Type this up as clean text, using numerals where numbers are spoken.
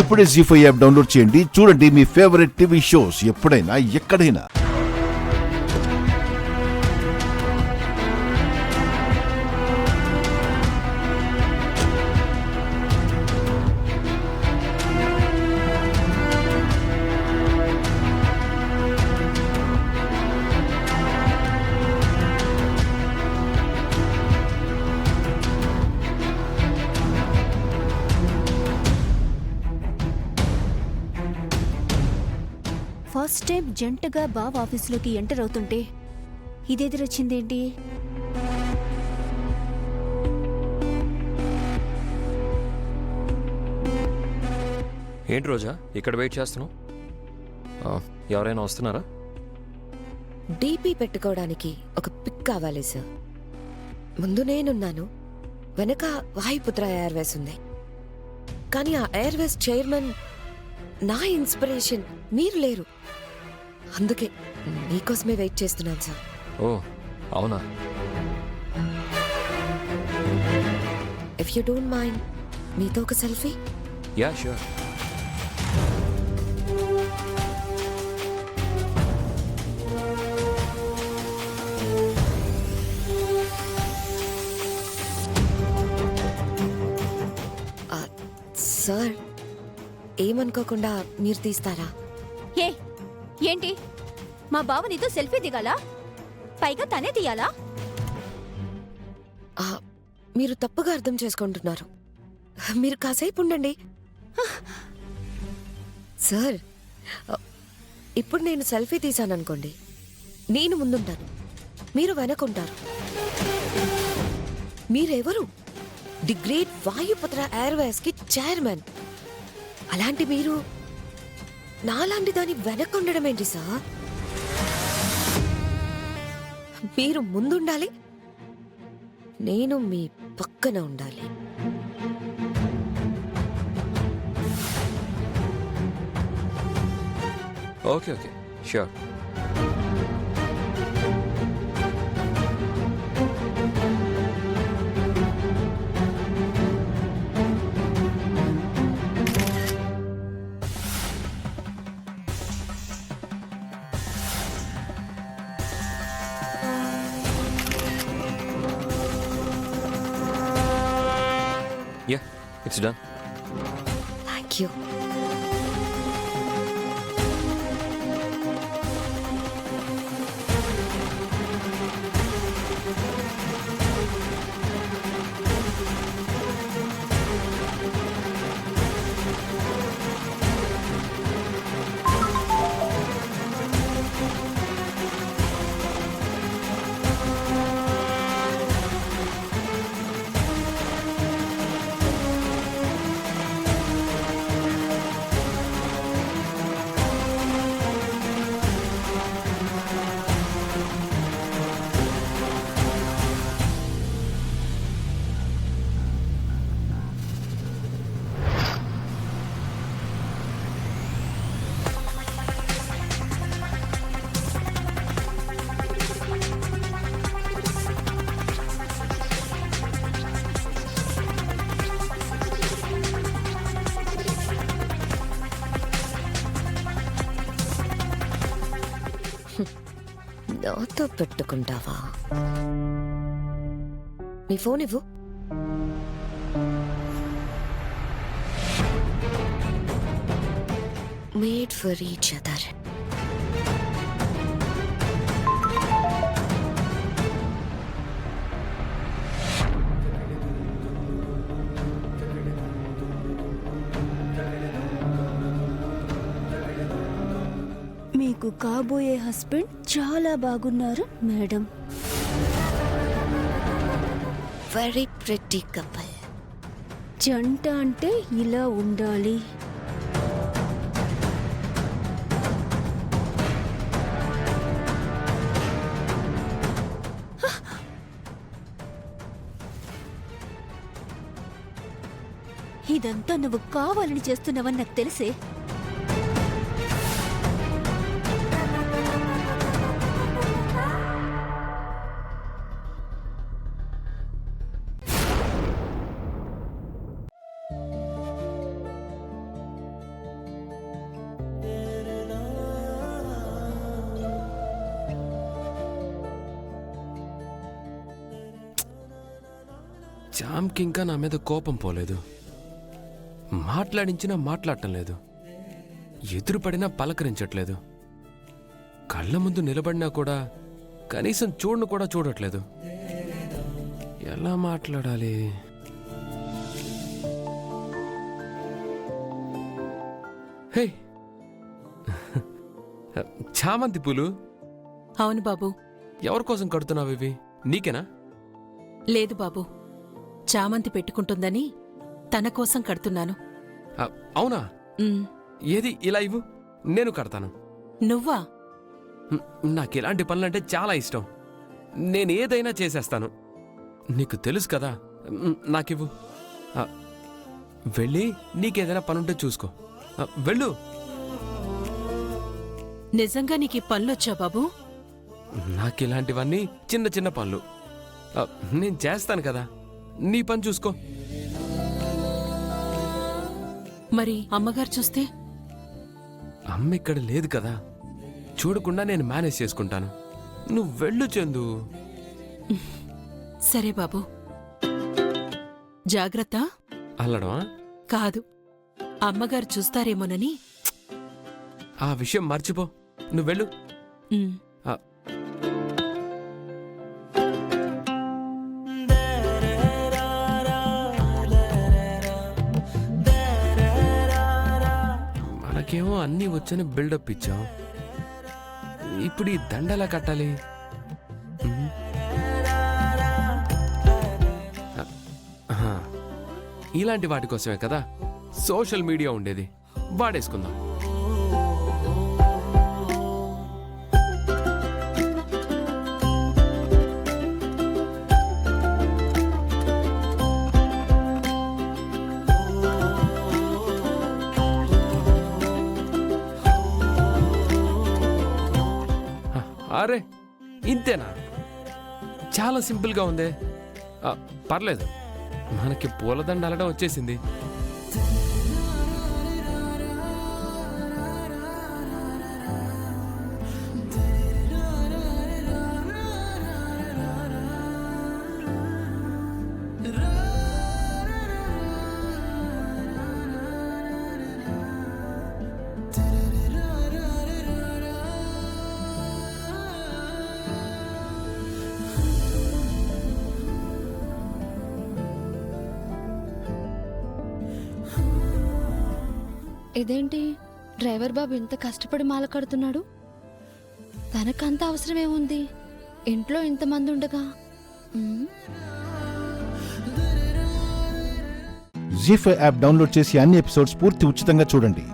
ఇప్పుడే జీ5 app download చేయండి. చూడండి మీ ఫేవరెట్ టీవీ షోస్ ఎప్పుడైనా ఎక్కడైనా. ఫస్ట్ టైం జంటగా బావ ఆఫీస్లోకి ఎంటర్ అవుతుంటే ఇదెదురొచ్చిందేంటి? ఏంటి రోజా ఇక్కడ వెయిట్ చేస్తున్నావు? ఎవరైనా వస్తున్నారా? డీపీ పెట్టుకోవడానికి ఒక పిక్ కావాలి సార్. ముందు నేనున్నాను, వెనక వాయుపుత్ర ఎయిర్వేస్ ఉంది. కానీ ఆ ఎయిర్వేస్ చైర్మన్ నా ఇన్స్పిరేషన్ మీరు లేరు. అందుకే మీకోసమే వెయిట్ చేస్తున్నాను సార్. ఓ అవునా? ఇఫ్ యూ డోంట్ మైండ్ మీతో ఒక సెల్ఫీ. Yeah sure. సార్ ఏమనుకోకుండా మీరు తీస్తారా? ఏంటి మా బావ నీతో సెల్ఫీ దిగాలా? పైగా తనే తీయాలా? మీరు తప్పుగా అర్థం చేసుకుంటున్నారు. మీరు కాసేపు ఉండండి సార్. ఇప్పుడు నేను సెల్ఫీ తీశాననుకోండి, నేను ముందుంటాను, మీరు వెనకుంటారు. మీరెవరు? ది గ్రేట్ వాయుపుత్ర ఎయిర్వేస్ కి చైర్మన్. అలాంటి మీరు నాలాంటి దాని వెనకుండడం ఏంటి సార్? మీరు ముందుండాలి, నేను మీ పక్కన ఉండాలి. Okay okay sure. Yeah, it's done. Thank you. నాతో పెట్టుకుంటావా? నీ ఫోన్ ఇవ్వు. Made for each other. మీకు కాబోయే హస్బెండ్ చాలా బాగున్నారు మేడం. Very pretty couple. జంట అంటే ఇలా ఉండాలి. ఇదంతా నువ్వు కావాలని చేస్తున్నావని నాకు తెలిసే. జామ్కి ఇంకా నా మీద కోపం పోలేదు. మాట్లాడించినా మాట్లాడటం లేదు. ఎదురుపడినా పలకరించట్లేదు. కళ్ళ ముందు నిలబడినా కూడా కనీసం చూడను కూడా చూడట్లేదు. ఎలా మాట్లాడాలి? హే, చామంతి పూలు అవును బాబు. ఎవరి కోసం కడుతున్నావు ఇవి? నీకేనా? లేదు బాబు, చామంతి పెట్టుకుంటుందని తన కోసం కడుతున్నాను. అవునా? ఉమ్, ఏది ఇలా ఇవ్వు, నేను కడతాను. నువ్వా? నాకు ఇలాంటి పనులంటే చాలా ఇష్టం. నేనేదైనా చేసేస్తాను. నీకు తెలుసు కదా. నాకివ్వు. వెళ్ళి నీకేదైనా పనుంటే చూసుకో. వెళ్ళు. నిజంగా నీకు ఈ పనులొచ్చా బాబు? నాకిలాంటివన్నీ చిన్న చిన్న పనులు. నేను చేస్తాను కదా, నీ పని చూసుకో. మరి అమ్మగారు చూస్తే? అమ్మ ఇక్కడ లేదు కదా, చూడకుండా నేను మేనేజ్ చేసుకుంటాను. నువ్వు వెళ్ళు చందు. సరే బాబు. జాగ్రత్త. అల్లడమా? కాదు, అమ్మగారు చూస్తారేమోనని. ఆ విషయం మర్చిపో, నువ్వు వెళ్ళు. ఉమ్, మనకేమో అన్నీ వచ్చని బిల్డప్ ఇచ్చాం. ఇప్పుడు ఈ దండలా కట్టాలి. ఆహా, ఇలాంటి వాటి కోసమే కదా సోషల్ మీడియా ఉండేది. వాడేసుకుందాం. అరే, ఇంతేనా? చాలా సింపుల్గా ఉందే. పర్లేదు, మనకి పూలదండ అల్లడం వచ్చేసింది. ఇదేంటి డ్రైవర్ బాబు ఇంత కష్టపడి మాల కడుతున్నాడు? తనకంత అవసరమేముంది ఇంట్లో ఇంతమంది ఉండగా? జీ5 యాప్ డౌన్లోడ్ చేసి అన్ని ఎపిసోడ్స్ పూర్తి ఉచితంగా చూడండి.